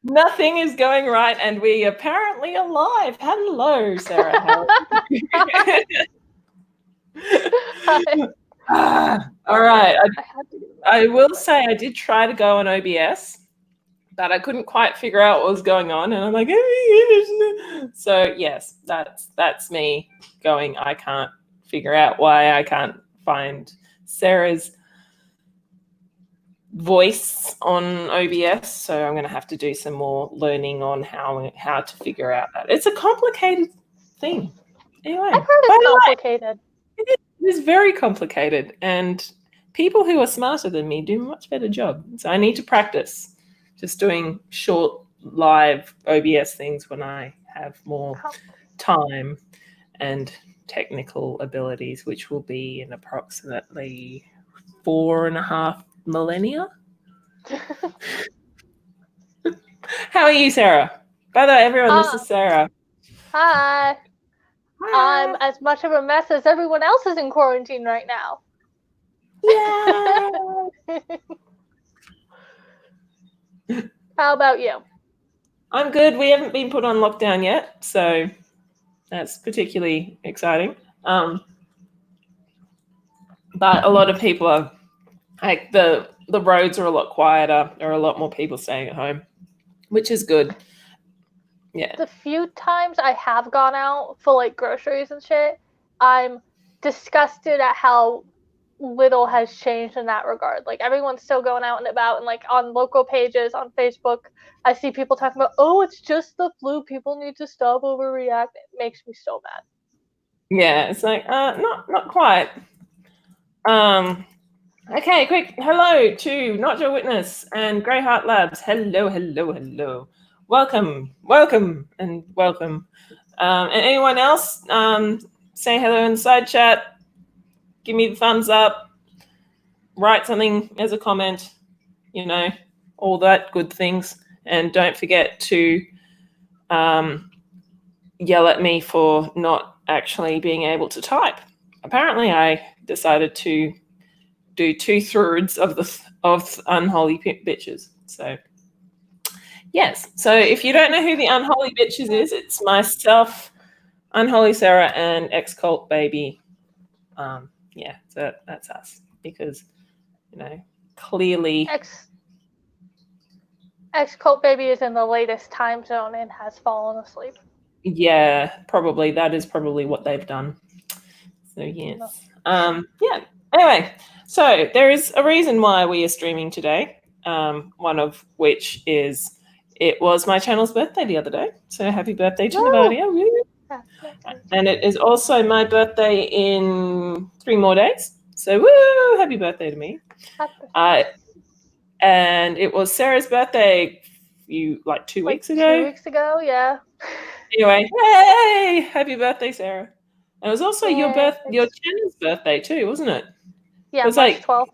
Nothing is going right, and we apparently are live. Hello, Sarah. How are you? All right. I will say I did try to go on OBS, but I couldn't quite figure out what was going on, and I'm like, so yes, that's me going. I can't figure out why I can't find Sarah's voice on OBS, so I'm going to have to do some more learning on how to figure out that. It's a complicated thing. Anyway, I've heard it's complicated. It is very complicated, and people who are smarter than me do a much better job. So I need to practice just doing short live OBS things when I have more time and technical abilities, which will be in approximately 4.5 millennia. How are you, Sarah? By the way, everyone, this is Sarah. Hi. I'm as much of a mess as everyone else is in quarantine right now. Yeah. How about you? I'm good. We haven't been put on lockdown yet, so that's particularly exciting. But a lot of people are like the roads are a lot quieter. There are a lot more people staying at home, which is good. Yeah. The few times I have gone out for like groceries and shit, I'm disgusted at how little has changed in that regard. Like everyone's still going out and about, and like on local pages on Facebook, I see people talking about, oh, it's just the flu. People need to stop overreacting. It makes me so mad. Yeah, it's like not quite. Okay, quick. Hello to Not Your Witness and Greyheart Labs. Hello. Welcome. And anyone else, say hello in the side chat. Give me the thumbs up. Write something as a comment. All that good things. And don't forget to yell at me for not actually being able to type. Apparently, I decided to do 2/3 of Unholy Bitches. So, yes. So if you don't know who the Unholy Bitches is, it's myself, Unholy Sarah, and Ex-Cult Baby. Yeah, so that's us. Because, clearly... Ex-Cult Baby is in the latest time zone and has fallen asleep. Yeah, probably. That is probably what they've done. So, yes. Yeah. Anyway, so there is a reason why we are streaming today, one of which is it was my channel's birthday the other day. So happy birthday to Navadia. And it is also my birthday in 3 more days. So woo, happy birthday to me. And it was Sarah's birthday 2 weeks ago. 2 weeks ago, yeah. Anyway, hey, happy birthday, Sarah. And it was also your channel's birthday too, wasn't it? Yeah, it was March 12th.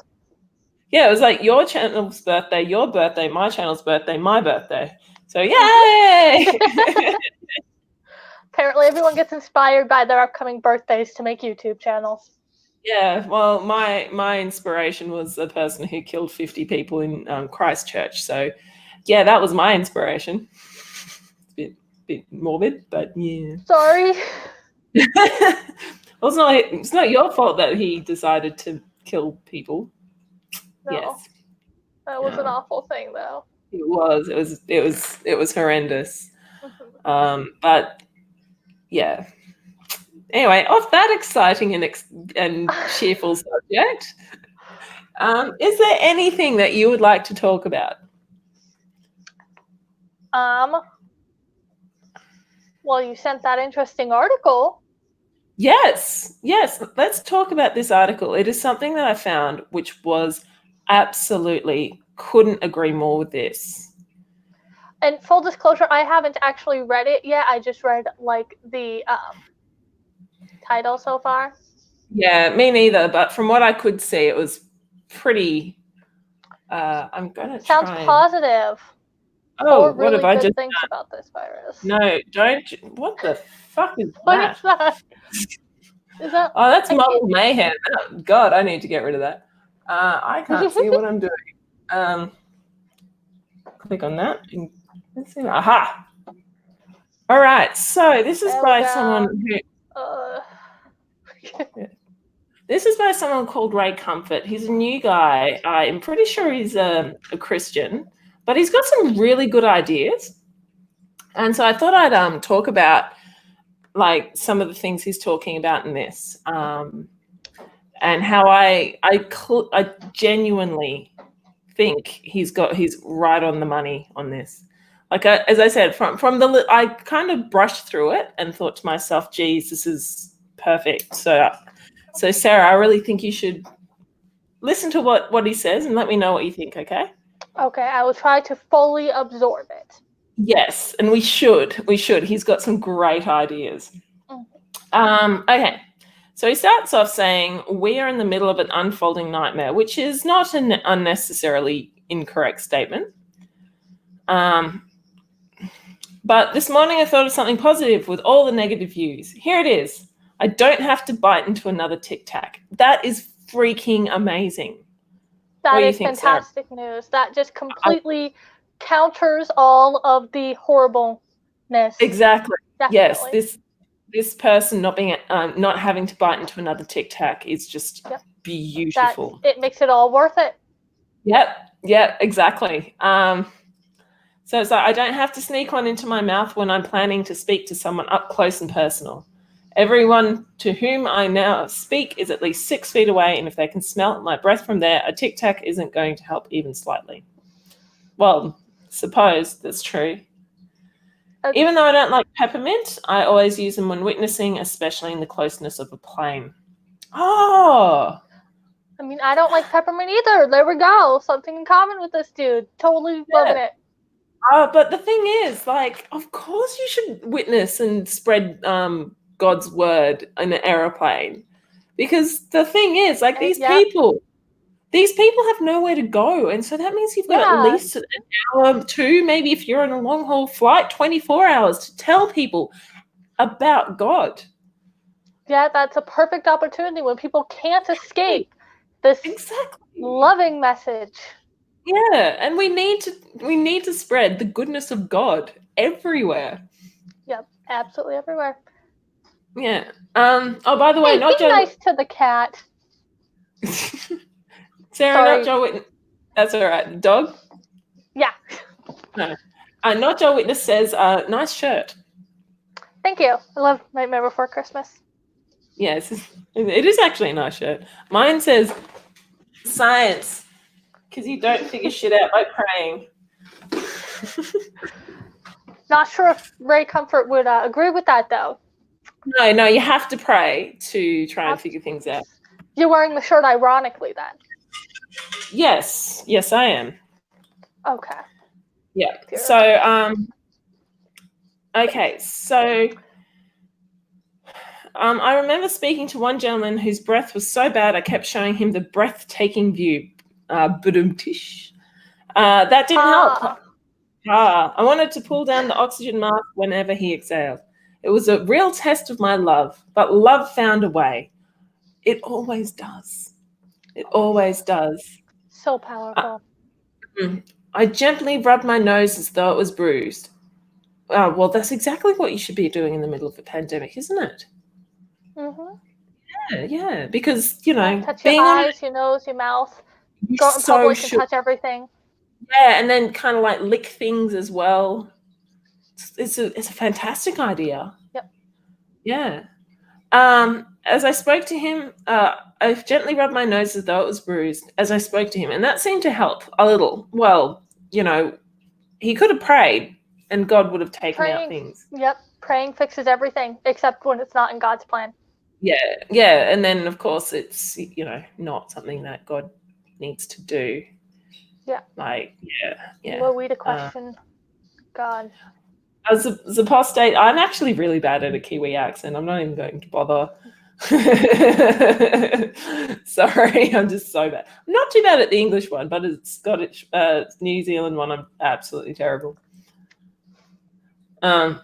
Yeah, it was like your channel's birthday, your birthday, my channel's birthday, my birthday. So yay! Apparently everyone gets inspired by their upcoming birthdays to make YouTube channels. Yeah, well, my inspiration was the person who killed 50 people in Christchurch. So, yeah, that was my inspiration. It's a bit morbid, but yeah. Sorry. Well, it's not your fault that he decided to kill people. No. Yes. That was an awful thing, though. It was horrendous. But yeah. Anyway, off that exciting and cheerful subject, is there anything that you would like to talk about? Well, you sent that interesting article. Yes. Let's talk about this article. It is something that I found which was absolutely couldn't agree more with this. And full disclosure, I haven't actually read it yet. I just read like the title so far. Yeah, me neither. But from what I could see, it was pretty. I'm gonna sounds positive. Oh, what have I just things about this virus? No, don't. What the fuck is that? What is that? Is that? Oh, that's Marvel Mayhem. God, I need to get rid of that. I can't see what I'm doing. Click on that. Let's see. Aha. All right. So this is There we by go. someone who. This is by someone called Ray Comfort. He's a new guy. I'm pretty sure he's a Christian, but he's got some really good ideas. And so I thought I'd talk about like some of the things he's talking about in this, and how I genuinely think he's right on the money on this. Like as I said, I kind of brushed through it and thought to myself, "Geez, this is perfect." So Sarah, I really think you should listen to what he says and let me know what you think. Okay? Okay, I will try to fully absorb it. Yes, and we should. He's got some great ideas. Okay. So he starts off saying, "We are in the middle of an unfolding nightmare," which is not an unnecessarily incorrect statement. But this morning I thought of something positive with all the negative views. Here it is. I don't have to bite into another Tic Tac. That is freaking amazing. That is fantastic news. That just completely counters all of the horribleness. Exactly. Definitely. Yes, this person not having to bite into another Tic Tac is just beautiful. It makes it all worth it. Yep, exactly. So it's like I don't have to sneak one into my mouth when I'm planning to speak to someone up close and personal. Everyone to whom I now speak is at least 6 feet away, and if they can smell my breath from there, a Tic Tac isn't going to help even slightly. Well, suppose that's true. Even though I don't like peppermint, I always use them when witnessing, especially in the closeness of a plane. Oh! I mean, I don't like peppermint either. There we go. Something in common with this dude. Totally loving it. But the thing is, like, of course you should witness and spread God's word in an aeroplane. Because the thing is, like, these people have nowhere to go. And so that means you've got at least an hour, 2, maybe if you're on a long haul flight, 24 hours to tell people about God. Yeah, that's a perfect opportunity when people can't escape this loving message. Yeah, and we need to spread the goodness of God everywhere. Yep, absolutely everywhere. Yeah. Oh, by the way, not be nice to the cat. Sarah, not Joe Witness. That's all right. The dog? Yeah. No. Not Joe Witness says, nice shirt. Thank you. I love Nightmare Before Christmas. Yes, it is actually a nice shirt. Mine says science, because you don't figure shit out by praying. Not sure if Ray Comfort would agree with that, though. No, you have to pray to try and figure things out. You're wearing the shirt ironically, then? Yes, I am. Okay. Yeah. So, okay, so I remember speaking to one gentleman whose breath was so bad I kept showing him the breathtaking view. That didn't help. I wanted to pull down the oxygen mask whenever he exhaled. It was a real test of my love, but love found a way. It always does. It always does. So powerful. I gently rubbed my nose as though it was bruised. Well, that's exactly what you should be doing in the middle of a pandemic, isn't it? Mm-hmm. Yeah, because, you know, touch your eyes, your nose, your mouth. Go in public and touch everything. Yeah, and then kind of like lick things as well. It's a fantastic idea. Yep. Yeah. As I spoke to him, I gently rubbed my nose as though it was bruised as I spoke to him, and that seemed to help a little. Well, you know, he could have prayed and God would have taken out things. Yep. Praying fixes everything, except when it's not in God's plan. Yeah. And then, of course, it's, you know, not something that God needs to do. Yeah. Like, yeah. Were we to question God? As a apostate, I'm actually really bad at a Kiwi accent. I'm not even going to bother. Sorry, I'm just so bad. I'm not too bad at the English one, but it's Scottish, New Zealand one, I'm absolutely terrible. Okay.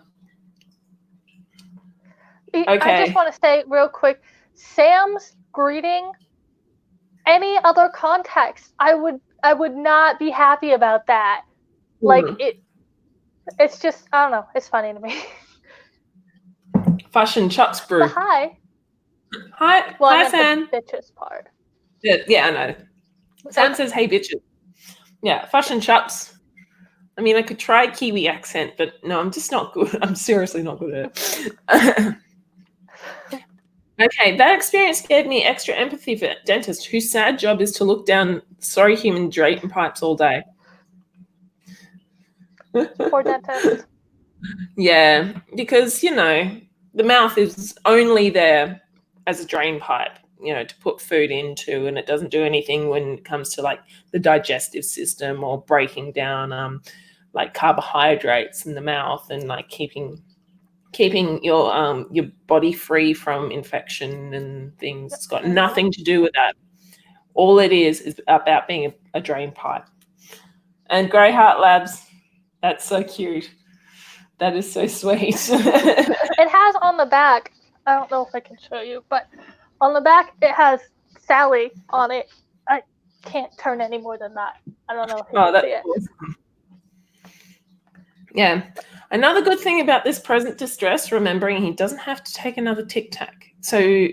I just want to say real quick, Sam's greeting, any other context, I would not be happy about that. Like It's just, I don't know. It's funny to me. Fashion Chucks But brew. hi. Hi, Well, I hi, meant Sam. the bitches part. Yeah, I know. Sam Okay. says, "Hey, bitches." Yeah, Fashion Chucks. I mean, I could try Kiwi accent, but no, I'm just not good. I'm seriously not good at it. Okay, that experience gave me extra empathy for dentists whose sad job is to look down sorry human drain pipes all day. Poor dentist. Yeah, because, the mouth is only there as a drain pipe, to put food into, and it doesn't do anything when it comes to like the digestive system or breaking down like carbohydrates in the mouth and like keeping your body free from infection and things. It's got nothing to do with that. All it is about being a drain pipe. And Grey Heart Labs, that's so cute. That is so sweet. It has on the back, I don't know if I can show you, but on the back it has Sally on it. I can't turn any more than that. I don't know if you can That's see it. awesome. Yeah. Another good thing about this present distress, remembering he doesn't have to take another Tic Tac. So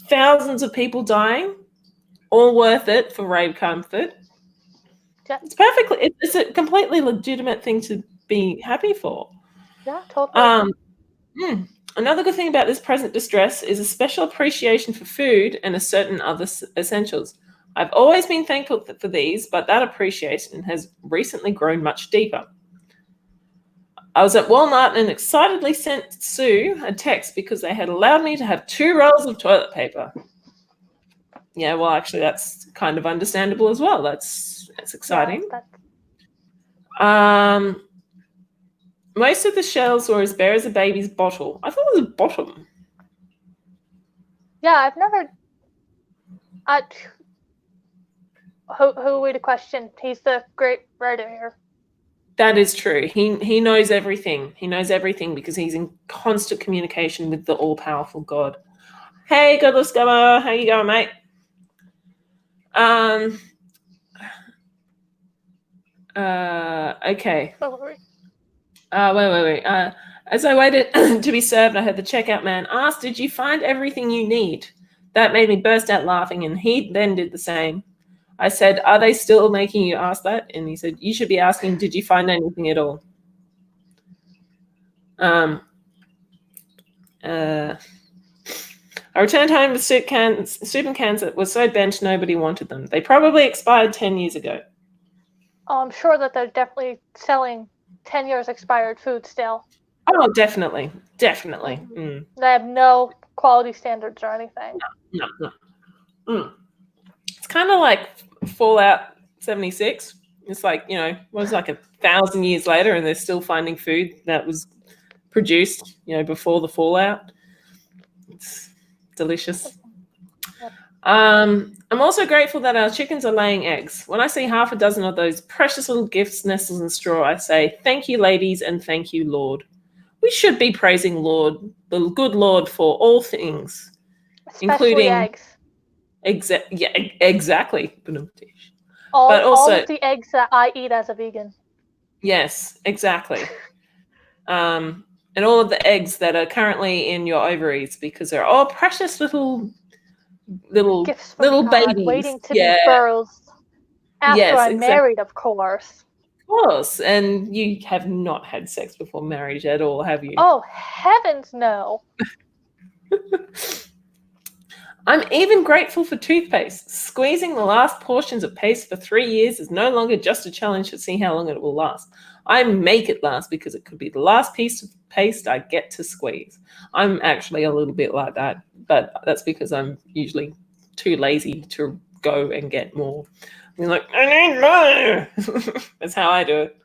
thousands of people dying, all worth it for rave comfort. Yeah. It's a completely legitimate thing to be happy for. Yeah, totally. Another good thing about this present distress is a special appreciation for food and a certain other essentials. I've always been thankful for these, but that appreciation has recently grown much deeper. I was at Walmart and excitedly sent Sue a text because they had allowed me to have 2 rolls of toilet paper. Yeah, well, actually, that's kind of understandable as well. That's exciting. Yeah, Most of the shells were as bare as a baby's bottle. I thought it was a bottom. yeah, I've never. Who we to question? He's the great writer here. That is true. He knows everything. He knows everything because he's in constant communication with the all-powerful God. Hey, Godless Gummer, how you going, mate? Okay. Wait. As I waited to be served, I heard the checkout man ask, "Did you find everything you need?" That made me burst out laughing, and he then did the same. I said, "Are they still making you ask that?" And he said, "You should be asking, did you find anything at all?" I returned home with soup and cans that were so bent nobody wanted them. They probably expired 10 years ago. Oh, I'm sure that they're definitely selling 10 years expired food still. Oh, definitely. Mm-hmm. They have no quality standards or anything. No. It's kind of like Fallout 76. It's like, was like 1,000 years later and they're still finding food that was produced, before the fallout. It's delicious. I'm also grateful that our chickens are laying eggs. When I see half a dozen of those precious little gifts nestled in straw, I say, "Thank you, ladies, and thank you, Lord." We should be praising the good Lord, for all things, especially including eggs. Exactly. All also, of the eggs that I eat as a vegan. Yes, exactly. And all of the eggs that are currently in your ovaries, because they're all precious little gifts from God, babies waiting to be birthed after I'm married, of course. Of course. And you have not had sex before marriage at all, have you? Oh, heavens no. I'm even grateful for toothpaste. Squeezing the last portions of paste for 3 years is no longer just a challenge to see how long it will last. I make it last because it could be the last piece of paste I get to squeeze. I'm actually a little bit like that, but that's because I'm usually too lazy to go and get more. I'm like, I need more. That's how I do it.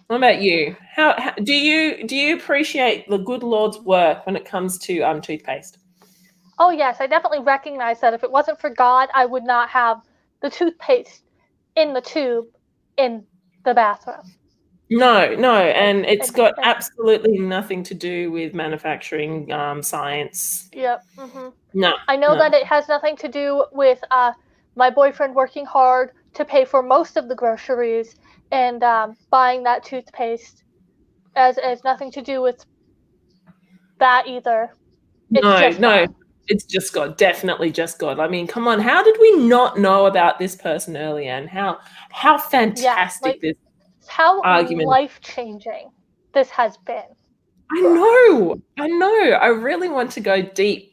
What about you? How do you appreciate the good Lord's work when it comes to toothpaste? Oh yes, I definitely recognize that if it wasn't for God, I would not have the toothpaste in the tube in the bathroom. No, and it's got absolutely nothing to do with manufacturing science. Yep. Mm-hmm. No. I know that it has nothing to do with my boyfriend working hard to pay for most of the groceries and buying that toothpaste. as nothing to do with that either. It's No, just no, God. it's just God. Definitely just God. I mean, come on. How did we not know about this person earlier, and how Yeah, fantastic like this how argument? life-changing this has been I for us. know. I know. I really want to go deep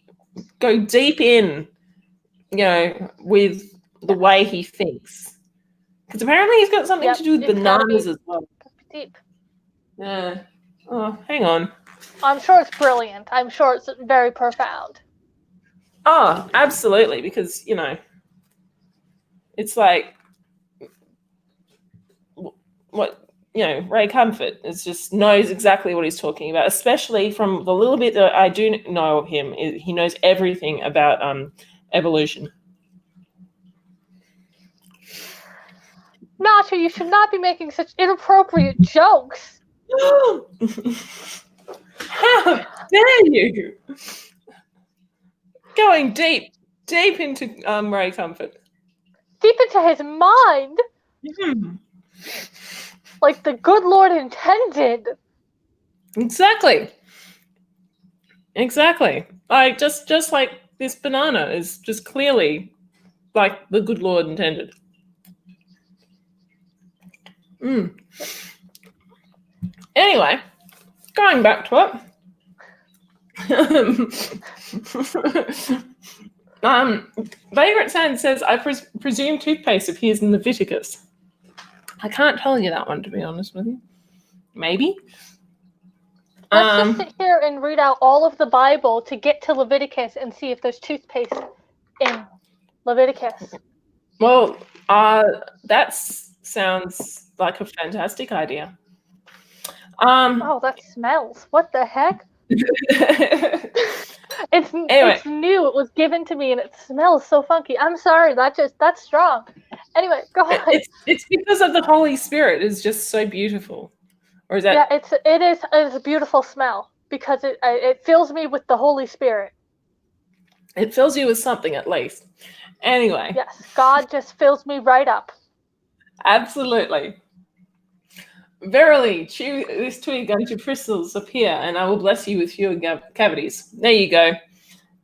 in, with the Yes. way he thinks. Because apparently he's got something to Yep. do with It's gotta bananas be as well. deep. Yeah. Oh, hang on. I'm sure it's brilliant. I'm sure it's very profound. Oh, absolutely. Because, it's like what, Ray Comfort is just knows exactly what he's talking about, especially from the little bit that I do know of him. He knows everything about evolution. Nacho, you should not be making such inappropriate jokes. How dare you? Going deep into Ray Comfort. Deep into his mind, Hmm. like the good Lord intended. Exactly. Like just like this banana is just clearly like the good Lord intended. Mm. Anyway, going back to it. Vagrant Sand says, I presume toothpaste appears in Leviticus. I can't tell you that one, to be honest with you. Maybe. Let's just sit here and read out all of the Bible to get to Leviticus and see if there's toothpaste in Leviticus. Well, that sounds like a fantastic idea. Oh, that smells. What the heck? It's new. It was given to me and it smells so funky. I'm sorry, that's strong. Anyway, go on. It's because of the Holy Spirit. It's just so beautiful. Or is that? Yeah, it is a beautiful smell because it fills me with the Holy Spirit. It fills you with something at least. Anyway. Yes, God just fills me right up. Absolutely. Verily, this twig unto bristles appear, and I will bless you with fewer cavities. There you go.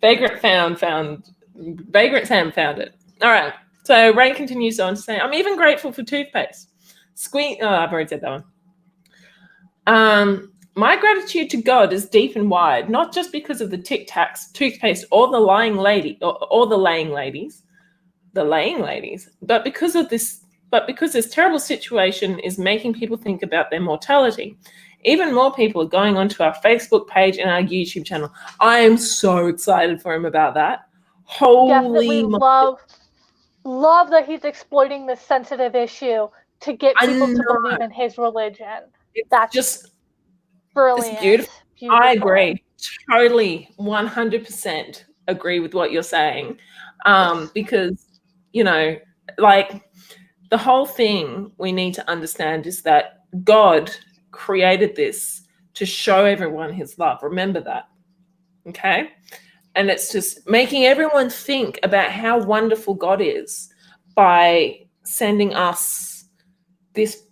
Vagrant Sam found it. All right. So Ray continues on to say, I'm even grateful for toothpaste. I've already said that one. My gratitude to God is deep and wide, not just because of the Tic Tacs, toothpaste, or the laying ladies, but because this terrible situation is making people think about their mortality. Even more people are going onto our Facebook page and our YouTube channel. I am so excited for him about that. Definitely love that he's exploiting this sensitive issue to get people to believe in his religion. That's just brilliant. It's beautiful. I agree. Totally 100% agree with what you're saying. Because, like the whole thing we need to understand is that God created this to show everyone his love. Remember that. Okay? And it's just making everyone think about how wonderful God is by sending us this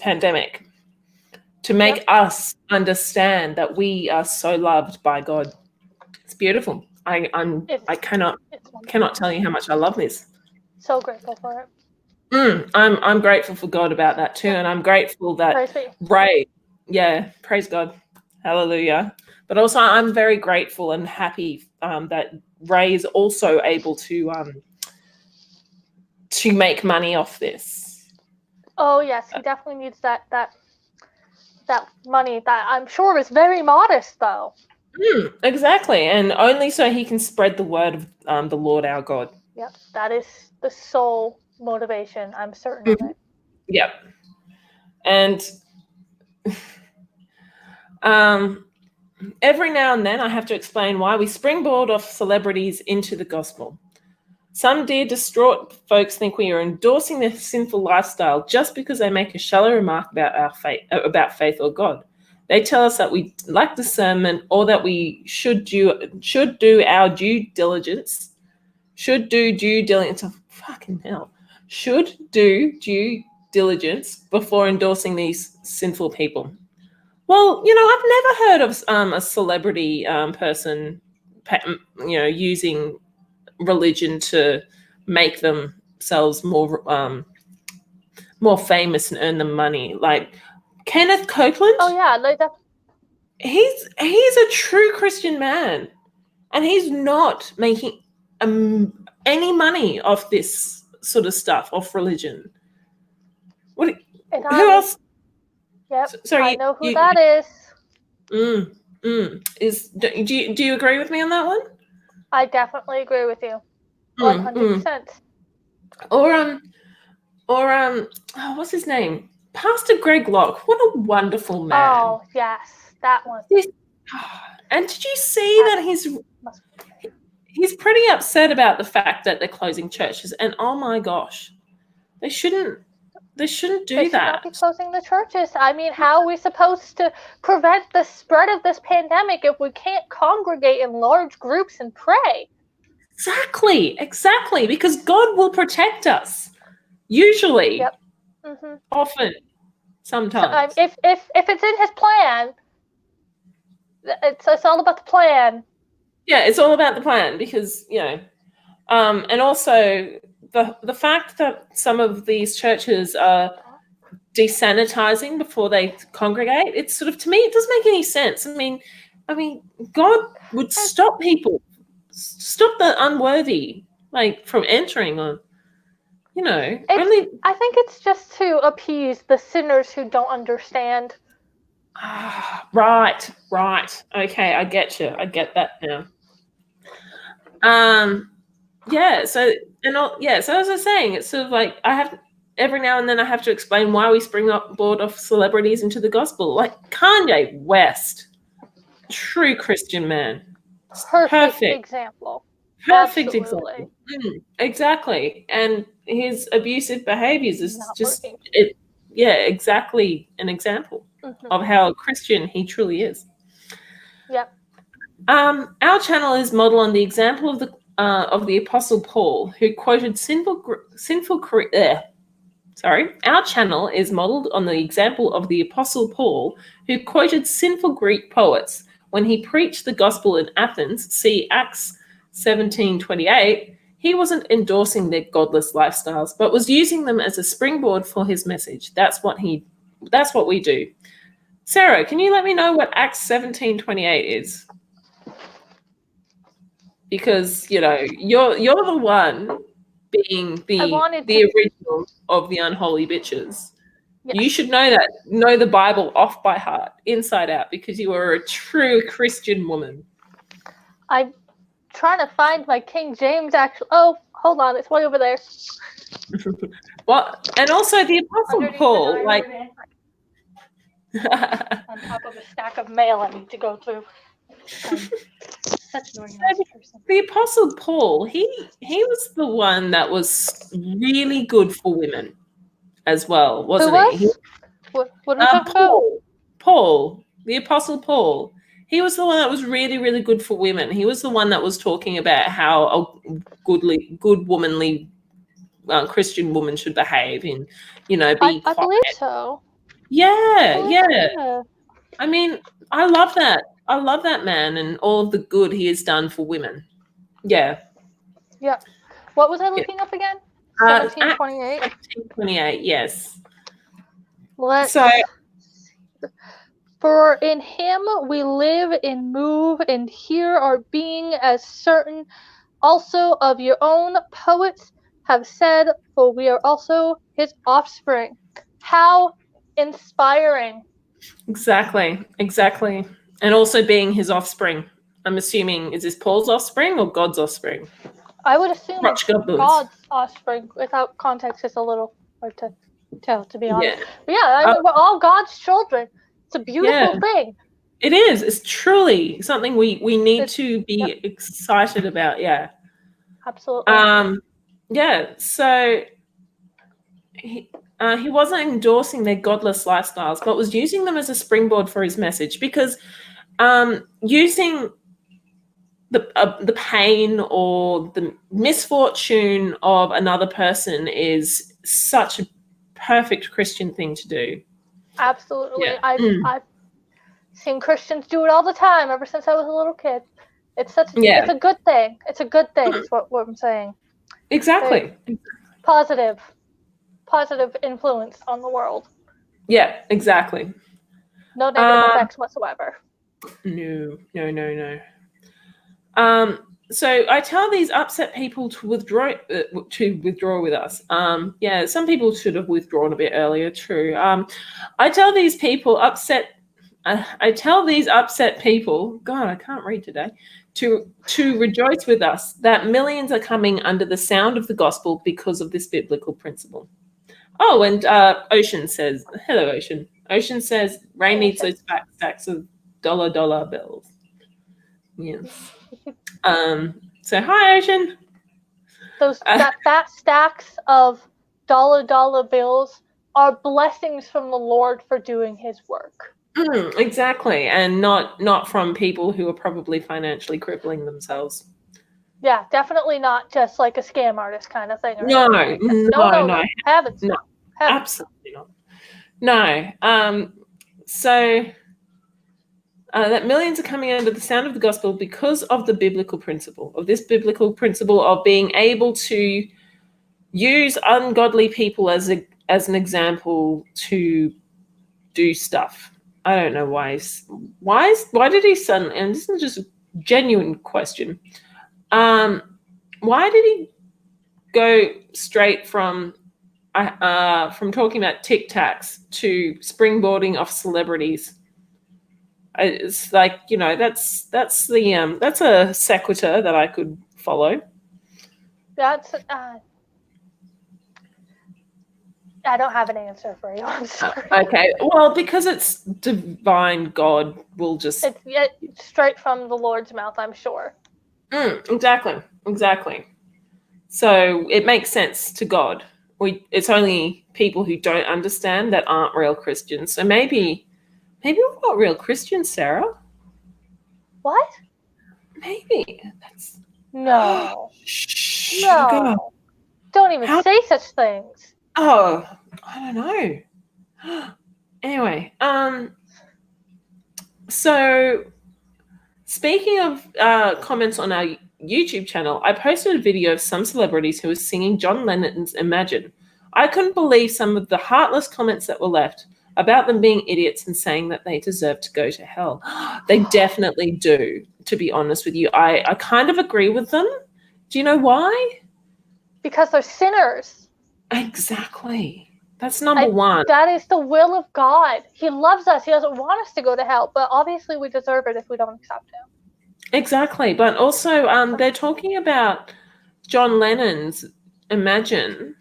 pandemic to make us understand that we are so loved by God. It's beautiful. I cannot tell you how much I love this. So grateful for it. I'm grateful for God about that too, and I'm grateful that Ray, praise God, hallelujah. But also, I'm very grateful and happy that Ray is also able to make money off this. Oh yes, he definitely needs that money. That I'm sure is very modest, though. Exactly, and only so he can spread the word of the Lord our God. Yep, that is the sole motivation. I'm certain of it. Yep, and every now and then I have to explain why we springboard off celebrities into the gospel. Some dear distraught folks think we are endorsing their sinful lifestyle just because they make a shallow remark about our faith or God. They tell us that we lack discernment or that we should do our due diligence. Should do due diligence. Oh, fucking hell. Should do due diligence before endorsing these sinful people. Well, I've never heard of a celebrity person, using religion to make themselves more famous and earn them money. Like Kenneth Copeland, Oh yeah, like that. he's a true Christian man, and he's not making any money off this sort of stuff, off religion. What? And Who else? Yep, Sorry, I know who that is. Do you agree with me on that one? I definitely agree with you. 100%. Or what's his name? Pastor Greg Locke. What a wonderful man. Oh yes, that one. And did you see that he's pretty upset about the fact that they're closing churches? And oh my gosh, they shouldn't do They should that. not be closing the churches. I mean, how are we supposed to prevent the spread of this pandemic if we can't congregate in large groups and pray? Exactly, because God will protect us. Usually. Yep. Mm-hmm. Often. Sometimes. If it's in his plan, it's all about the plan. Yeah, it's all about the plan because, and also the fact that some of these churches are desanitizing before they congregate, it's sort of, to me, it doesn't make any sense. I mean, God would stop people, stop the unworthy, from entering, or, I think it's just to appease the sinners who don't understand. Right. Okay, I get you. I get that now. Yeah. So as I was saying, it's sort of like every now and then I have to explain why we spring up board of celebrities into the gospel, like Kanye West, true Christian man, Perfect example. Perfect Absolutely. example. Exactly, and his abusive behaviors is Not just working. exactly an example of how Christian he truly is. Yep. Our channel is modeled on the example of the Apostle Paul, who quoted Our channel is modeled on the example of the Apostle Paul, who quoted sinful Greek poets when he preached the gospel in Athens. See Acts 17:28. He wasn't endorsing their godless lifestyles, but was using them as a springboard for his message. That's what we do. Sarah, can you let me know what Acts 17:28 is? Because you're the one being the original of the Unholy Bitches. Yes. You should know the Bible off by heart, inside out, because you are a true Christian woman. I'm trying to find my King James actually. Oh, hold on, it's way over there. What? And also the Apostle Paul, on top of a stack of mail I need to go through. Such an organized person. The Apostle Paul, he was the one that was really good for women as well, wasn't he? What are we talking about? Paul, the Apostle Paul. He was the one that was really, really good for women. He was the one that was talking about how a good womanly Christian woman should behave and, be quiet. I believe so. Yeah. I mean, I love that. I love that man and all of the good he has done for women. Yeah. Yeah. What was I looking up again? 1728? 1728, yes. For in him we live and move and hear our being, as certain also of your own poets have said, for we are also his offspring. How inspiring. Exactly. And also being his offspring. I'm assuming, is this Paul's offspring or God's offspring? I would assume it's God's offspring. Without context, it's a little hard to tell, to be honest. Yeah. But yeah, I mean, we're all God's children. It's a beautiful thing. It is. It's truly something we need to be excited about. Yeah. Absolutely. So he wasn't endorsing their godless lifestyles, but was using them as a springboard for his message, because using the pain or the misfortune of another person is such a perfect Christian thing to do. Absolutely. Yeah. Seen Christians do it all the time ever since I was a little kid. It's a good thing. It's a good thing, is what I'm saying. Exactly. Very positive influence on the world. Yeah, exactly. No negative effects whatsoever. No. So I tell these upset people to withdraw with us. Yeah, some people should have withdrawn a bit earlier. True. I tell these people upset. I tell these upset people. God, I can't read today. To rejoice with us that millions are coming under the sound of the gospel because of this biblical principle. Oh, and Ocean says, "Hello, Ocean." Ocean says, "Ray needs those fat stacks of dollar bills." Yes. So hi, Ocean. That fat stacks of dollar bills are blessings from the Lord for doing His work. Exactly, and not from people who are probably financially crippling themselves. Yeah, definitely not just like a scam artist kind of thing. No, Heavens, no, no. Heavens, absolutely not. No. So that millions are coming under the sound of the gospel because of the biblical principle of being able to use ungodly people as an example to do stuff. I don't know why. Why did he suddenly? And this is just a genuine question. Why did he go straight from talking about Tic Tacs to springboarding off celebrities? It's like, that's a sequitur that I could follow. That's I don't have an answer for you. I'm sorry. Okay, well, because it's divine, God will just... It's straight from the Lord's mouth, I'm sure. Exactly. So it makes sense to God. It's only people who don't understand that aren't real Christians. So maybe we're not real Christians, Sarah. What? Maybe. That's... No. No. God. Don't even say such things. Oh, I don't know. Anyway, so speaking of comments on our YouTube channel, I posted a video of some celebrities who were singing John Lennon's Imagine. I couldn't believe some of the heartless comments that were left about them being idiots and saying that they deserve to go to hell. They definitely do, to be honest with you. I kind of agree with them. Do you know why? Because they're sinners. Exactly. That's number one. That is the will of God. He loves us. He doesn't want us to go to hell, but obviously we deserve it if we don't accept Him. Exactly. But also, they're talking about John Lennon's Imagine,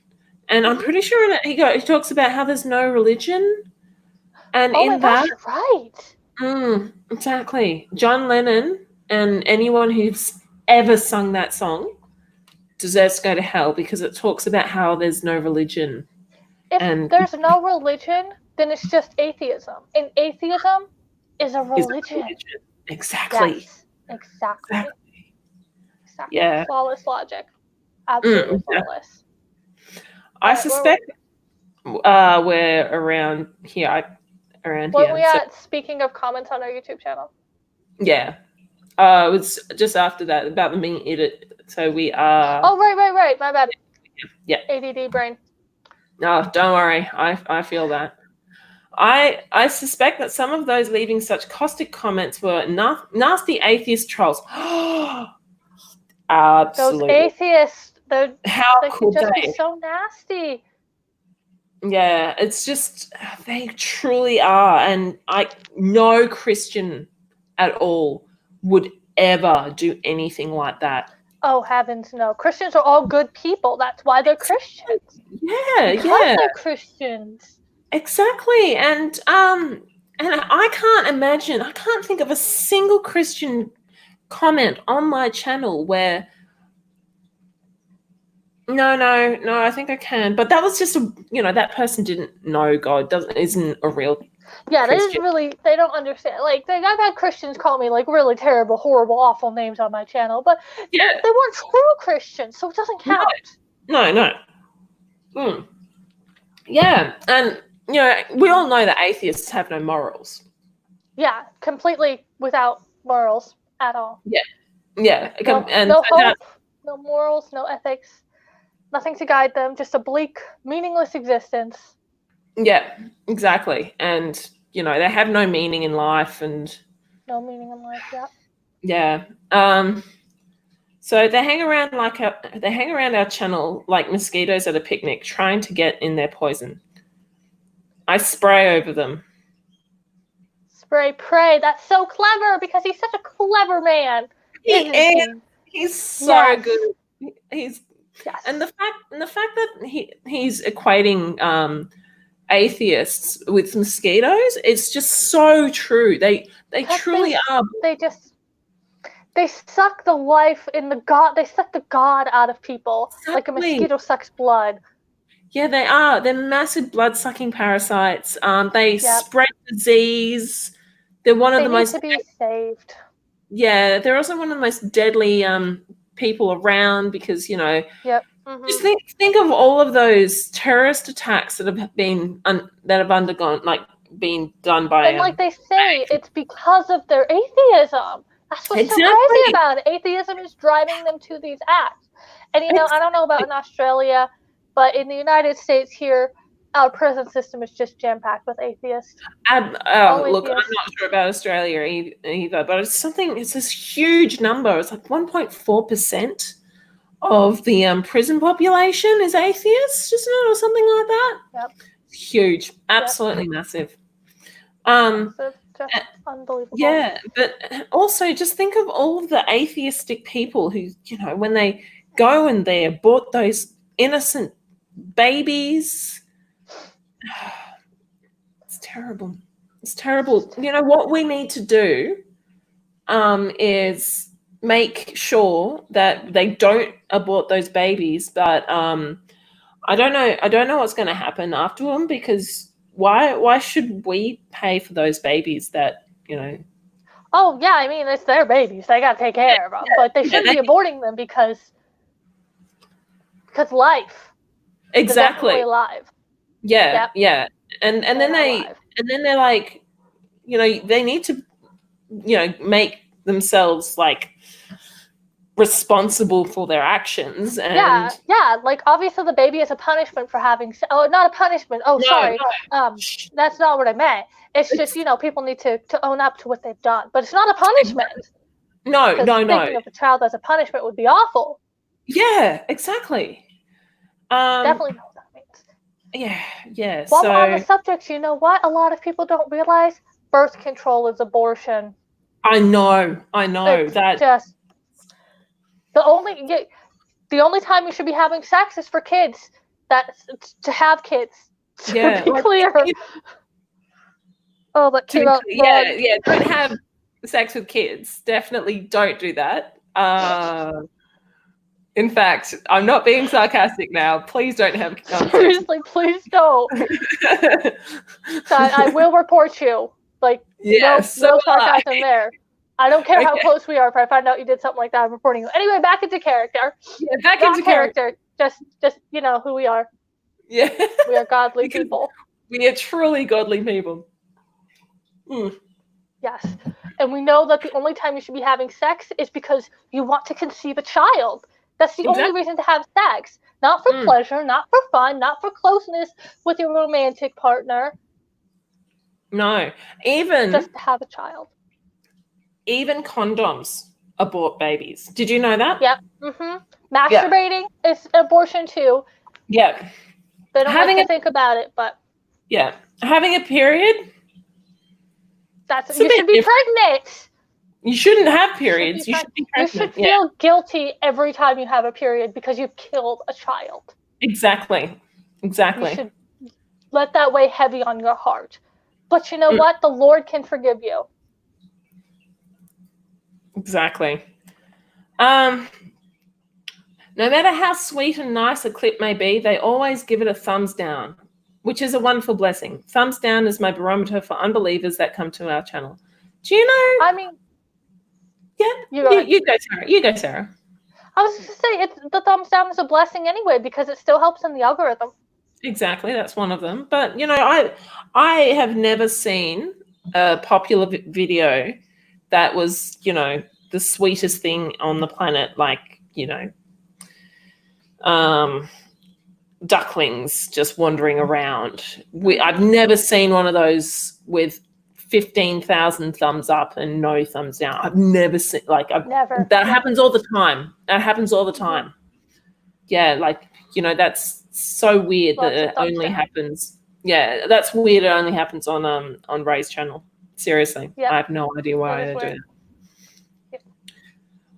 and I'm pretty sure that he talks about how there's no religion, and oh my gosh, you're right. Exactly. John Lennon and anyone who's ever sung that song deserves to go to hell because it talks about how there's no religion. If there's no religion, then it's just atheism. And atheism is a religion. Exactly. Yes, exactly. Yeah. Flawless logic. Absolutely flawless. I suspect we're around here. What we at? Speaking of comments on our YouTube channel. Yeah. It was just after that about them being idiot. So we are... Oh, right. My bad. Yeah. ADD brain. No, don't worry. I feel that. I suspect that some of those leaving such caustic comments were nasty atheist trolls. Absolutely. Those atheists, how they could just they? Be so nasty. Yeah, it's just, they truly are, and no Christian at all would ever do anything like that. Oh, heavens no. Christians are all good people. That's why they're Christians. Yeah, because they're Christians. Exactly. And I can't think of a single Christian comment on my channel where... No, I think I can. But that was just that person didn't know God, isn't a real Christian. They don't understand. Like, I've had Christians call me like really terrible, horrible, awful names on my channel, but they weren't true Christians, so it doesn't count. No. Yeah, and we all know that atheists have no morals. Yeah, completely without morals at all. Yeah, No, and no so that, hope, no morals, no ethics, nothing to guide them. Just a bleak, meaningless existence. yeah, exactly. And they have no meaning in life, and No meaning in life. Yeah. yeah. So they hang around our channel like mosquitoes at a picnic, trying to get in their poison. I spray over them. Spray pray. That's so clever because he's such a clever man, He isn't is. he? He's so Yes. good. He's and Yes. the fact that he's equating atheists with mosquitoes, it's just so true. They Because truly are. they just they suck the life in the god. They suck the god out of people like a Exactly. mosquito sucks blood. Yeah, they are. They're massive blood-sucking parasites. They Yep. spread disease. They're one of They the need most to be saved. yeah, they're also one of the most deadly people around because, Yep. just think of all of those terrorist attacks that have that have undergone like been done by And like they say, it's because of their atheism. That's what's so crazy exactly. about it. Atheism is driving them to these acts. And I don't know about Exactly. in Australia, but in the United States here, our prison system is just jam packed with atheists. All Look, I'm atheists. not sure about Australia either, but it's this huge number. It's like 1.4% of the prison population is atheists, isn't it, or something like that? Yep. Huge, Yep. absolutely massive. Um, Massive. Just unbelievable. yeah, but also just think of all of the atheistic people who, when they go and they abort those innocent babies. It's terrible. It's terrible. You know what we need to do is make sure that they don't abort those babies. But I don't know. I don't know what's going to happen after them because why should we pay for those babies that Oh yeah, I mean it's their babies. They gotta take care of them, but they yeah, shouldn't be aborting them because life. They're definitely exactly. alive. Yeah, Yep, yeah. And they then are alive. they're like, they need to, make themselves like responsible for their actions Yeah, and yeah. Like obviously the baby is a punishment for having. Oh, not a punishment. Oh, no, sorry. no. Shh. That's not what I meant. It's just It's people need to own up to what they've done, but it's not a punishment no, because no, no. thinking of a child as a punishment would be awful. Yeah, exactly. Definitely know what that means. Yeah, yeah. While we're on the So subject, you know what? A lot of people don't realize birth control is abortion. I know It's that. just the only the only time you should be having sex is for kids. That's to have kids. To Yeah, be like clear. Oh, that to came be out clear, wrong. yeah. Don't have sex with kids. Definitely don't do that. In fact, I'm not being sarcastic now. Please don't have sex. Seriously, please don't. So I will report you. Like Yeah, so no will I. sarcasm there. I don't care how Okay, close we are. If I find out you did something like that, I'm reporting you. Anyway, back into character. yeah, back Not into character. character. Just who we are. Yeah, We are godly because people. we are truly godly people. Mm, Yes. And we know that the only time you should be having sex is because you want to conceive a child. That's the only exactly. reason to have sex. Not for Mm, pleasure, not for fun, not for closeness with your romantic partner, no, even just to have a child. even condoms abort babies. Did you know that? Yep. Yeah, Masturbating is abortion too. yeah. They don't like Having to a think about it, but having a period. that's It's a you bit should be different. pregnant. You shouldn't have You should be periods. You should be You should pregnant. Yeah, feel guilty every time you have a period because you've killed a child. exactly, You exactly, should let that weigh heavy on your heart. But you know mm, what? The Lord can forgive you. exactly. Um, no matter how sweet and nice a clip may be, they always give it a thumbs down, which is a wonderful blessing. Thumbs down is my barometer for unbelievers that come to our channel. Do you know? I mean, Yeah, you go ahead. you go, Sarah. You go, Sarah. I was just gonna say it's the thumbs down is a blessing anyway because it still helps in the algorithm. Exactly, that's one of them. But I have never seen a popular video that was, the sweetest thing on the planet, like, ducklings just wandering around. I've never seen one of those with 15,000 thumbs up and no thumbs down. I've never seen, Never. that happens all the time. That happens all the time. Yeah, that's so weird that it only happens. Yeah, that's weird. It only happens on Ray's channel. Seriously, I have no idea why they do that. Yep.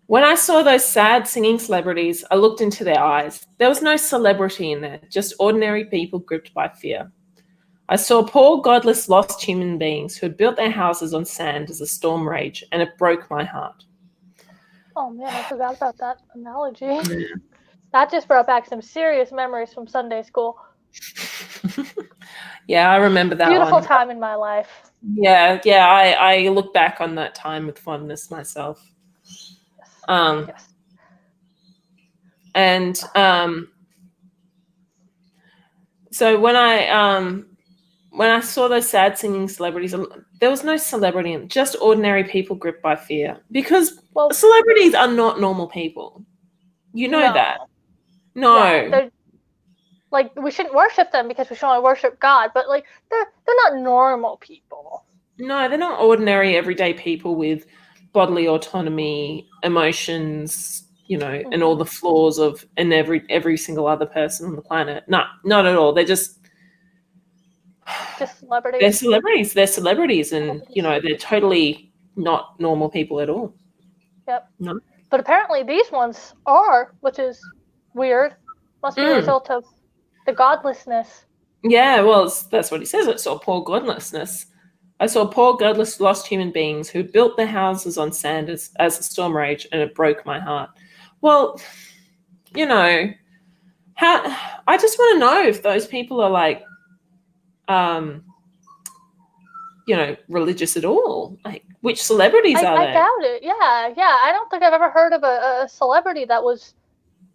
When I saw those sad singing celebrities, I looked into their eyes. There was no celebrity in there, just ordinary people gripped by fear. I saw poor, godless, lost human beings who had built their houses on sand as a storm raged, and it broke my heart. Oh man, I forgot about that analogy. Yeah. That just brought back some serious memories from Sunday school. Yeah, I remember that Beautiful one. time in my life. Yeah, I look back on that time with fondness myself. Yes. And so when I saw those sad singing celebrities, there was no celebrity, just ordinary people gripped by fear. Because celebrities are not normal people. You know that. No. Yeah, we shouldn't worship them because we should only worship God, but they're not normal people. No, they're not ordinary everyday people with bodily autonomy, emotions, and all the flaws of every single other person on the planet. No, not at all. They're just celebrities. They're celebrities. They're celebrities, and they're totally not normal people at all. Yep. No. But apparently these ones are, which is weird. Must be a result of the godlessness. Yeah, well, that's what he says. I saw poor godlessness. I saw poor, godless, lost human beings who built their houses on sand as a storm raged, and it broke my heart. Well, I just want to know if those people are religious at all. Like, which celebrities are they? I doubt it. Yeah. I don't think I've ever heard of a celebrity that was,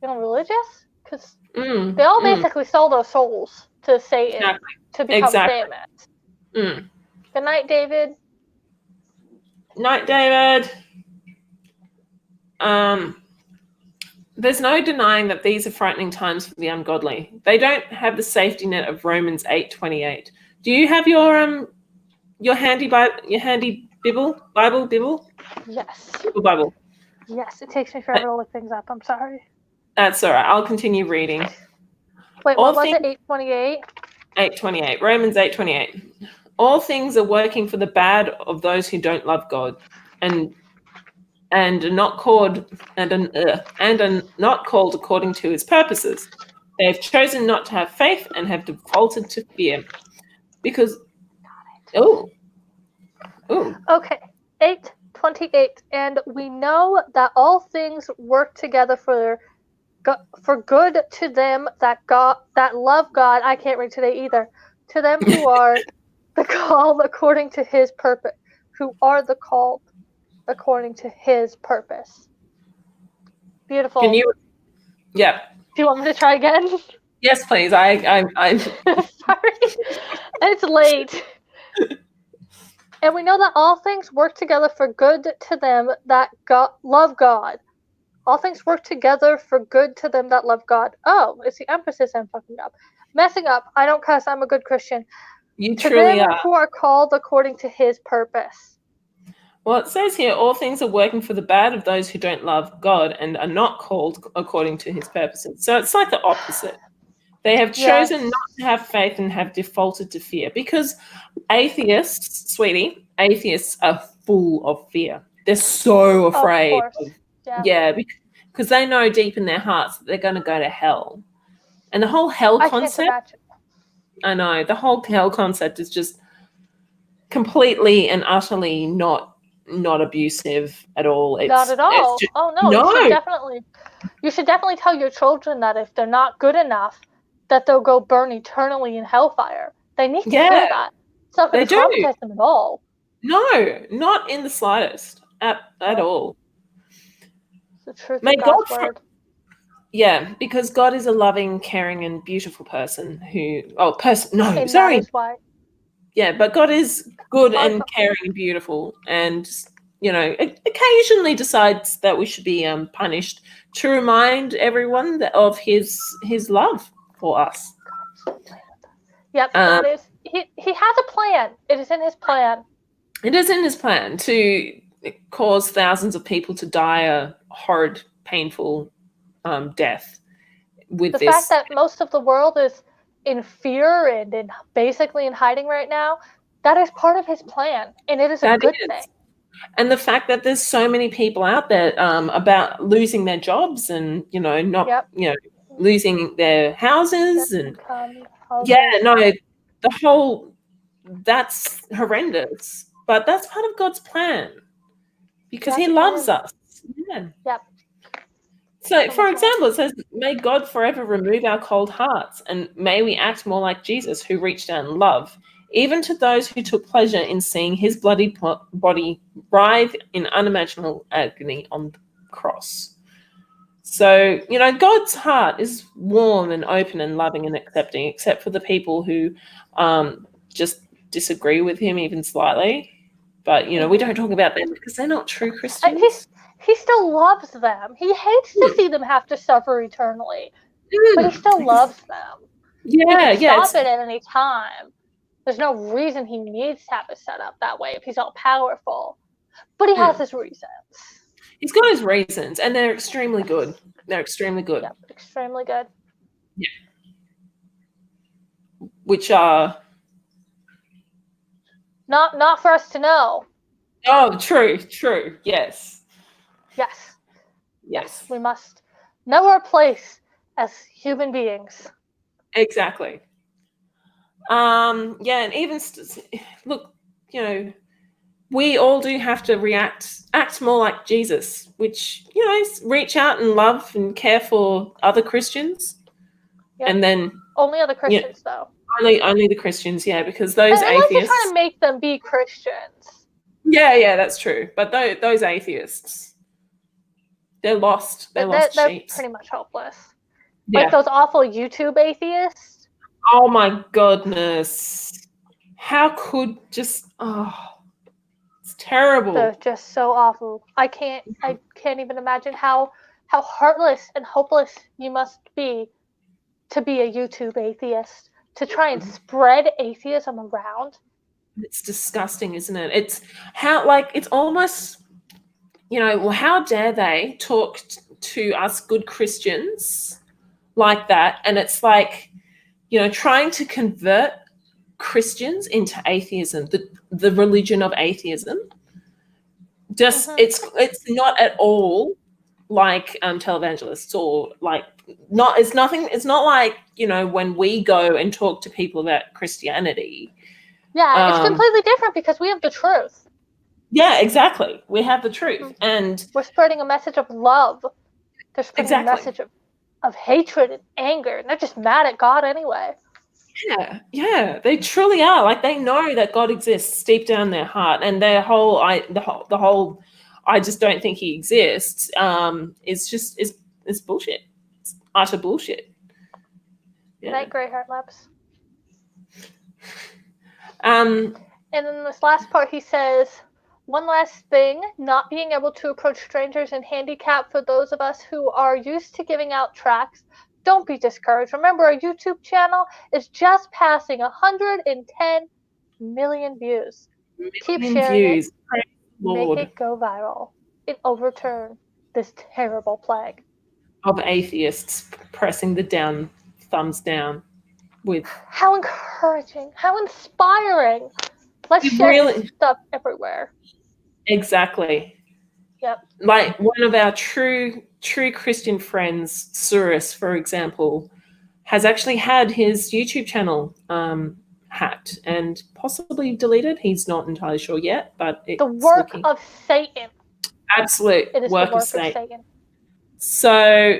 religious, because they all basically sell their souls to Satan to become famous. Good night, David. Night, David. There's no denying that these are frightening times for the ungodly. They don't have the safety net of Romans 8:28. Do you have your handy Bible? Yes. Bible. Yes, it takes me forever to look things up. I'm sorry. That's all right. I'll continue reading. Wait, what was it? 8:28? 8:28. Romans 8:28. All things are working for the bad of those who don't love God, and are not called according to His purposes. They have chosen not to have faith and have defaulted to fear, because. Okay, 8:28, and we know that all things work together for good to them that love God. I can't read today either. To them who are the called according to His purpose, who are the called according to His purpose. Beautiful. Can you? Yeah. Do you want me to try again? Yes, please. I'm sorry. It's late. And we know that all things work together for good to them that love God. All things work together for good to them that love God. Oh, it's the emphasis I'm fucking up. Messing up. I don't cuss. I'm a good Christian. You truly are. Who are called according to His purpose. Well, it says here, all things are working for the bad of those who don't love God and are not called according to His purposes. So it's like the opposite. They have chosen not to have faith and have defaulted to fear, because atheists are full of fear. They're so afraid. Because they know deep in their hearts that they're going to go to hell. And the whole hell concept, I know, the whole hell concept is just completely and utterly not abusive at all. Not at all. You should definitely tell your children that if they're not good enough, that they'll go burn eternally in hellfire. They need to hear that. It's not going to traumatize them at all. No, not in the slightest. At all. It's the truth of God's word. Yeah, because God is a loving, caring, and beautiful person who... Oh, person... No, and sorry. That is why. Yeah, but God is good and caring and beautiful, and occasionally decides that we should be punished to remind everyone of his love for us. Yep, God is. He has a plan. It is in his plan. It is in his plan to cause thousands of people to die a horrid, painful death. With the fact that most of the world is in fear and basically in hiding right now, that is part of his plan, and it is a good thing. And the fact that there's so many people out there about losing their jobs and not losing their houses and that's horrendous. But that's part of God's plan because he loves us. Yeah. Yep. So, for example, it says, may God forever remove our cold hearts, and may we act more like Jesus, who reached out in love, even to those who took pleasure in seeing his bloody body writhe in unimaginable agony on the cross. So, God's heart is warm and open and loving and accepting, except for the people who just disagree with him even slightly. But, we don't talk about them because they're not true Christians. He still loves them. He hates to see them have to suffer eternally, but he still loves them. Yeah, he can stop it at any time. There's no reason he needs to have it set up that way if he's all powerful. But he has his reasons. He's got his reasons, and they're extremely good. They're extremely good. Yep, extremely good. Yeah. Which are not for us to know. Oh, true. Yes. Yes. We must know our place as human beings. Exactly. And even look, we all do have to act more like Jesus, which reach out and love and care for other Christians, and then only other Christians though. Only the Christians, because those atheists. Unless you're trying to make them be Christians. Yeah, that's true. But those atheists, they're lost. They're pretty much hopeless. Yeah. Like those awful YouTube atheists. Oh my goodness! How could it's terrible. They're just so awful. I can't even imagine how heartless and hopeless you must be to be a YouTube atheist, to try and spread atheism around. It's disgusting, isn't it? It's it's almost, how dare they talk to us good Christians like that? And it's like, trying to convert Christians into atheism, the religion of atheism. Just it's not at all like televangelists or it's not like when we go and talk to people about Christianity. Yeah, it's completely different because we have the truth. Yeah, exactly. We have the truth, and we're spreading a message of love. They're spreading a message of hatred and anger, and they're just mad at God anyway. Yeah, they truly are. Like, they know that God exists deep down their heart, and their whole I just don't think he exists is bullshit. It's utter bullshit. Good night, Grey Heart Labs. And then this last part, he says, one last thing, not being able to approach strangers and handicap for those of us who are used to giving out tracts. Don't be discouraged. Remember, our YouTube channel is just passing 110 million views. Keep sharing it. Make it go viral. And overturn this terrible plague of atheists pressing the thumbs down with. How encouraging! How inspiring! Let's share this stuff everywhere. Exactly. Yep. Like one of our true Christian friends, Surus, for example, has actually had his YouTube channel hacked and possibly deleted. He's not entirely sure yet, but it's the work of Satan. Absolute it is work, the work of Satan. So,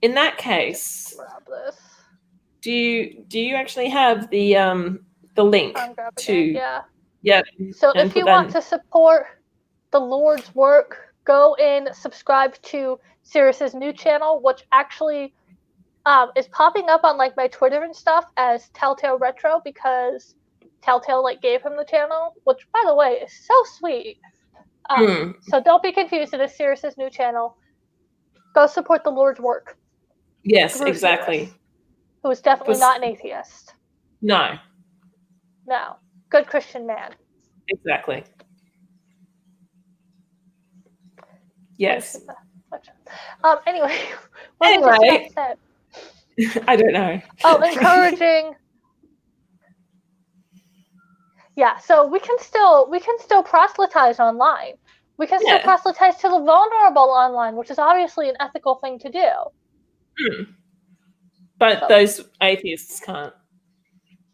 in that case, do you actually have the link to? Yeah. So if you want to support the Lord's work, go and subscribe to Sirius's new channel, which actually is popping up on my Twitter and stuff as Telltale Retro, because Telltale like gave him the channel, which by the way is so sweet. So don't be confused. It is Sirius's new channel. Go support the Lord's work. Yes, exactly. Sirius, who is definitely not an atheist. No. No. Good Christian man. Exactly. Yes. Anyway, what was I just about to say? I don't know. Oh, encouraging. Yeah, so we can still proselytize online. We can still proselytize to the vulnerable online, which is obviously an ethical thing to do. But those atheists can't.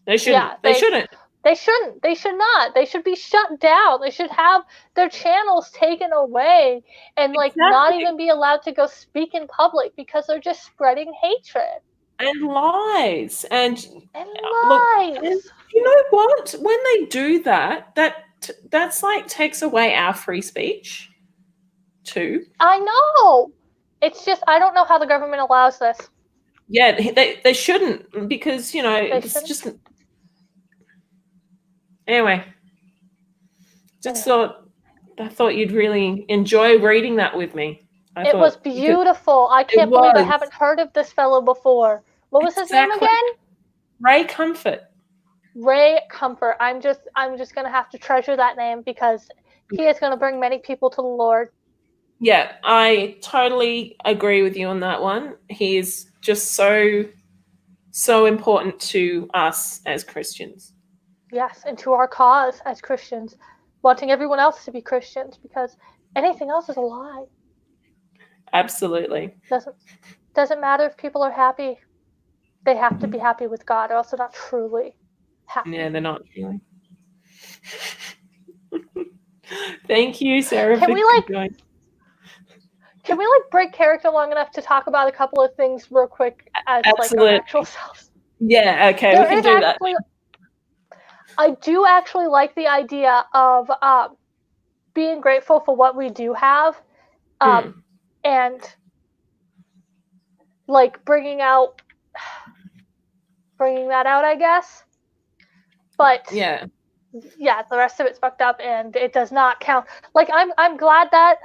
They shouldn't. Yeah, they shouldn't. They shouldn't. They should not. They should be shut down. They should have their channels taken away and not even be allowed to go speak in public because they're just spreading hatred. And lies. And lies. Look, and you know what? When they do that's like takes away our free speech too. I know. It's just I don't know how the government allows this. Yeah, they shouldn't, because it's just anyway. I thought you'd really enjoy reading that with me. It was beautiful. I can't believe I haven't heard of this fellow before. What was his name again? Ray Comfort. Ray Comfort. I'm just gonna have to treasure that name because he is gonna bring many people to the Lord. Yeah, I totally agree with you on that one. He is just so important to us as Christians. Yes, and to our cause as Christians, wanting everyone else to be Christians, because anything else is a lie. Absolutely. Doesn't matter if people are happy. They have to be happy with God, or else they're not truly happy. Yeah, they're not truly. Thank you, Sarah. Can we break character long enough to talk about a couple of things real quick as our actual selves? Yeah, okay, we can do that. I do actually like the idea of being grateful for what we do have, and bringing that out, I guess. But yeah, the rest of it's fucked up, and it does not count. I'm glad that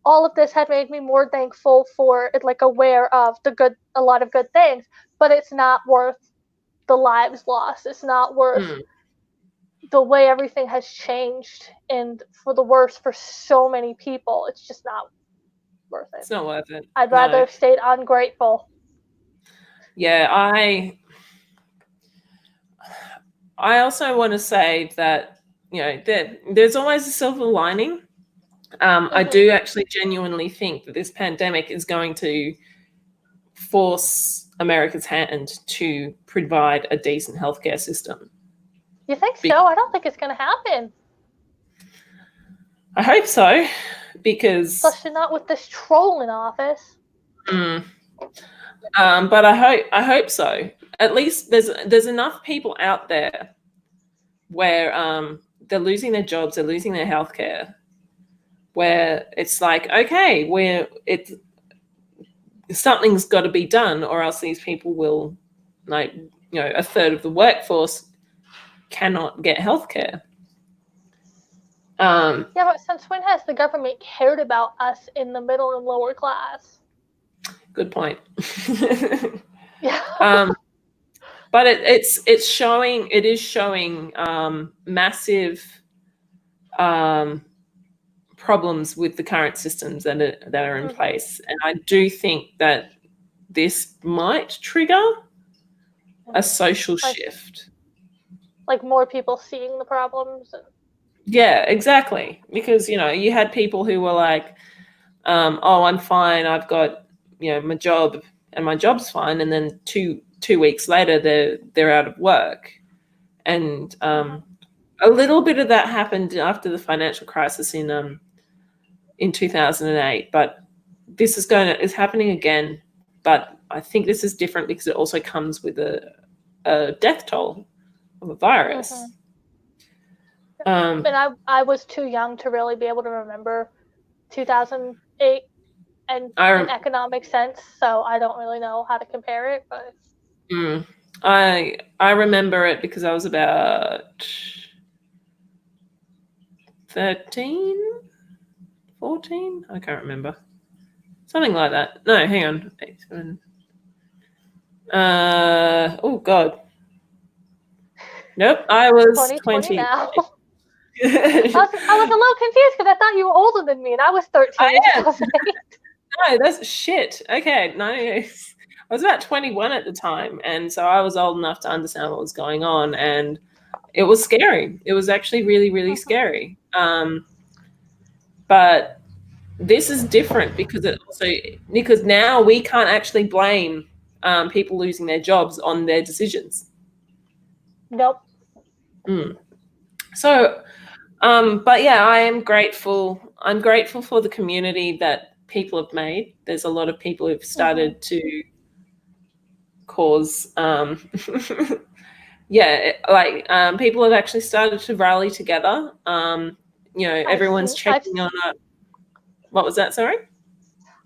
all of this had made me more thankful for it, aware of a lot of good things, but it's not worth the lives lost. It's not worth the way everything has changed and for the worse for so many people. It's just not worth it. It's not worth it. I'd rather have stayed ungrateful. Yeah, I also want to say that there's always a silver lining. I do actually genuinely think that this pandemic is going to force America's hand to provide a decent healthcare system. You think so? I don't think it's going to happen. I hope so, because especially not with this troll in office. But I hope so. At least there's enough people out there where they're losing their jobs, they're losing their healthcare, where it's like, okay, something's got to be done, or else these people will, a third of the workforce cannot get healthcare. Yeah, but since when has the government cared about us in the middle and lower class? Good point. Yeah. But it is showing massive problems with the current systems that are in place, and I do think that this might trigger a social shift. More people seeing the problems. Yeah, exactly. Because you had people who were like, "Oh, I'm fine. I've got my job, and my job's fine," and then two weeks later they're out of work, and a little bit of that happened after the financial crisis in 2008. But this is happening again. But I think this is different because it also comes with a death toll of a virus. And I was too young to really be able to remember 2008 in economic sense, so I don't really know how to compare it. But I remember it because I was about 13, 14. I can't remember. Something like that. No, hang on. 8, 7. Oh God. Nope. I was 2020 20. now. I I was a little confused because I thought you were older than me, and I was 13 in am. 2008. No, that's shit. Okay, no. I was about 21 at the time, and so I was old enough to understand what was going on, and it was scary. It was actually really, really scary. But this is different because now we can't actually blame people losing their jobs on their decisions. Nope. Mm. So, but yeah, I am grateful. I'm grateful for the community that people have made. There's a lot of people who've started to cause, yeah, like people have actually started to rally together. Everyone's checking on it. What was that? Sorry.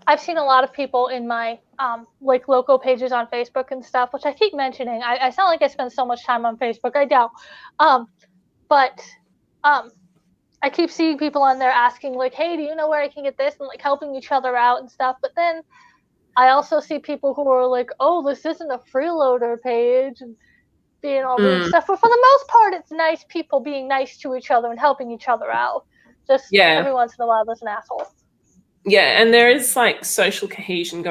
I've seen a lot of people in my like local pages on Facebook and stuff, which I keep mentioning. I sound like I spend so much time on Facebook. I doubt. But I keep seeing people on there asking like, "Hey, do you know where I can get this?" and like helping each other out and stuff. But then I also see people who are like, "Oh, this isn't a freeloader page," and being all rude Mm, stuff. But for the most part, it's nice people being nice to each other and helping each other out. Just yeah, every once in a while, there's an asshole. yeah, and there is like social cohesion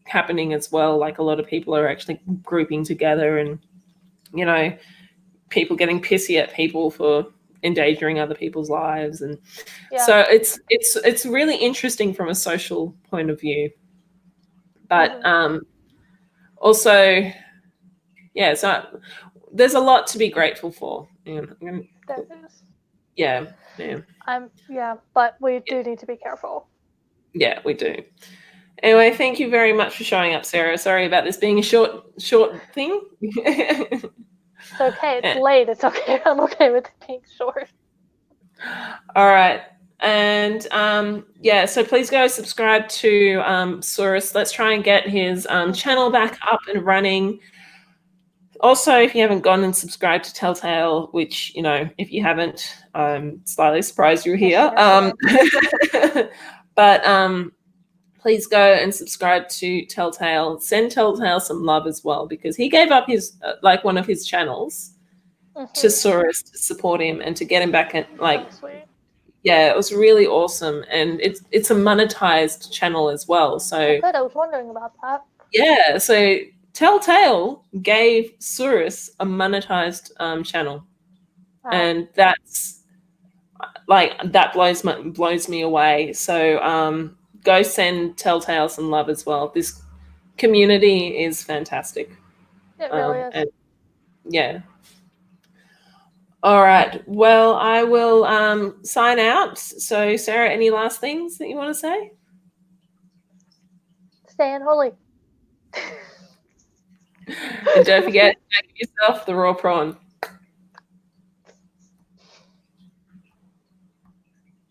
happening as well. Like a lot of people are actually grouping together, and you know, people getting pissy at people for endangering other people's lives, and so it's really interesting from a social point of view. But also, yeah, so there's a lot to be grateful for. That is. Yeah, But we do need to be careful. yeah, we do. Anyway, thank you very much for showing up, Sarah. Sorry about this being a short thing. It's okay. It's late. It's okay. I'm okay with it being short. All right. And so please go subscribe to Saurus. Let's try and get his channel back up and running. Also, if you haven't gone and subscribed to Telltale, which, if you haven't, I'm slightly surprised you're here. But please go and subscribe to Telltale. Send Telltale some love as well, because he gave up his one of his channels to Saurus to support him and to get him back at sweet. Yeah, it was really awesome, and it's a monetized channel as well. So good. I was wondering about that. Yeah, so Telltale gave Saurus a monetized channel, and that's that blows me away. So go send Telltale some love as well. This community is fantastic. It really is. And yeah. All right. Well, I will sign out. So, Sarah, any last things that you want to say? Stay unholy. And don't forget, make yourself the raw prawn.